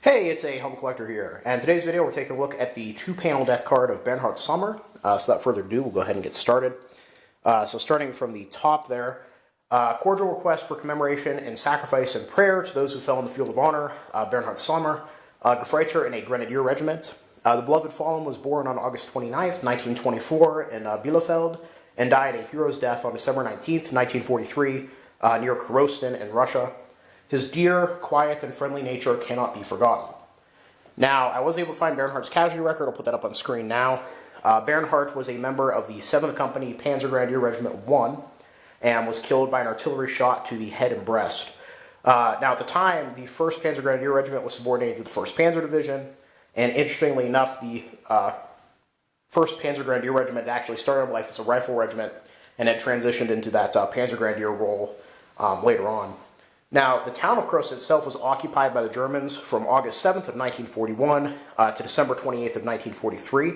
Hey, it's a Humble Collector here, and in today's video we're taking a look at the two-panel death card of Bernhard Samer. So without further ado, we'll go ahead and get started. So starting from the top there, cordial request for commemoration and sacrifice and prayer to those who fell in the field of honor, Bernhard Samer, Gefreiter in a Grenadier Regiment. The beloved fallen was born on August 29th, 1924 in Bielefeld, and died a hero's death on December 19th, 1943 near Korosten in Russia. His dear, quiet, and friendly nature cannot be forgotten. Now, I was able to find Bernhard's casualty record. I'll put that up on screen now. Bernhard was a member of the 7th Company Panzer Grenadier Regiment 1 and was killed by an artillery shot to the head and breast. Now, at the time, the 1st Panzer Grenadier Regiment was subordinated to the 1st Panzer Division, and interestingly enough, the 1st Panzer Grenadier Regiment actually started life as a rifle regiment and had transitioned into that Panzer Grenadier role later on. Now, the town of Korosten itself was occupied by the Germans from August 7th of 1941 to December 28th of 1943.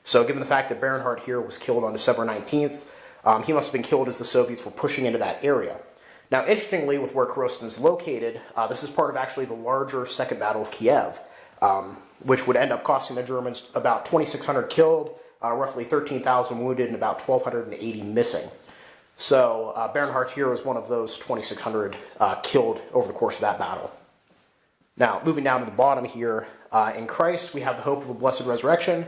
So given the fact that Bernhard here was killed on December 19th, he must have been killed as the Soviets were pushing into that area. Now, interestingly, with where Korosten is located, this is part of actually the larger Second Battle of Kyiv, which would end up costing the Germans about 2,600 killed, roughly 13,000 wounded, and about 1,280 missing. So Bernhard here was one of those 2,600 killed over the course of that battle. Now, moving down to the bottom here, in Christ we have the hope of a blessed resurrection.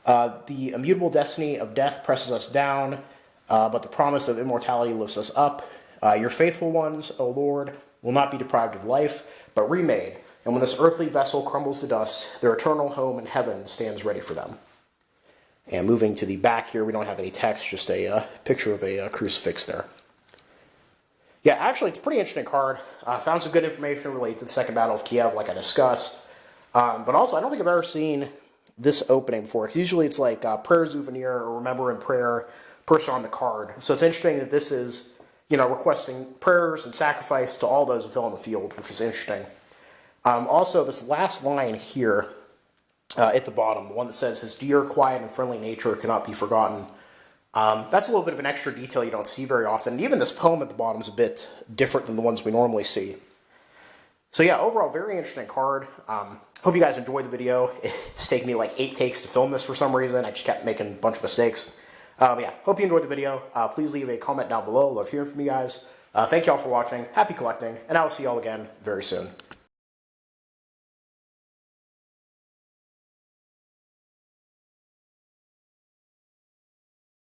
The immutable destiny of death presses us down, but the promise of immortality lifts us up. Your faithful ones, O Lord, will not be deprived of life, but remade. And when this earthly vessel crumbles to dust, their eternal home in heaven stands ready for them. And moving to the back here, we don't have any text, just a picture of a crucifix there. Yeah, actually, it's a pretty interesting card. Found some good information related to the Second Battle of Kyiv, like I discussed. But also, I don't think I've ever seen this opening before, because usually it's like prayer souvenir or remember in prayer person on the card. So it's interesting that this is, requesting prayers and sacrifice to all those who fell in the field, which is interesting. Also, this last line here, at the bottom, the one that says, his dear, quiet, and friendly nature cannot be forgotten. That's a little bit of an extra detail you don't see very often. And even this poem at the bottom is a bit different than the ones we normally see. So yeah, overall, very interesting card. Hope you guys enjoyed the video. It's taken me like 8 takes to film this for some reason. I just kept making a bunch of mistakes. But yeah, hope you enjoyed the video. Please leave a comment down below. Love hearing from you guys. Thank you all for watching. Happy collecting, and I will see you all again very soon.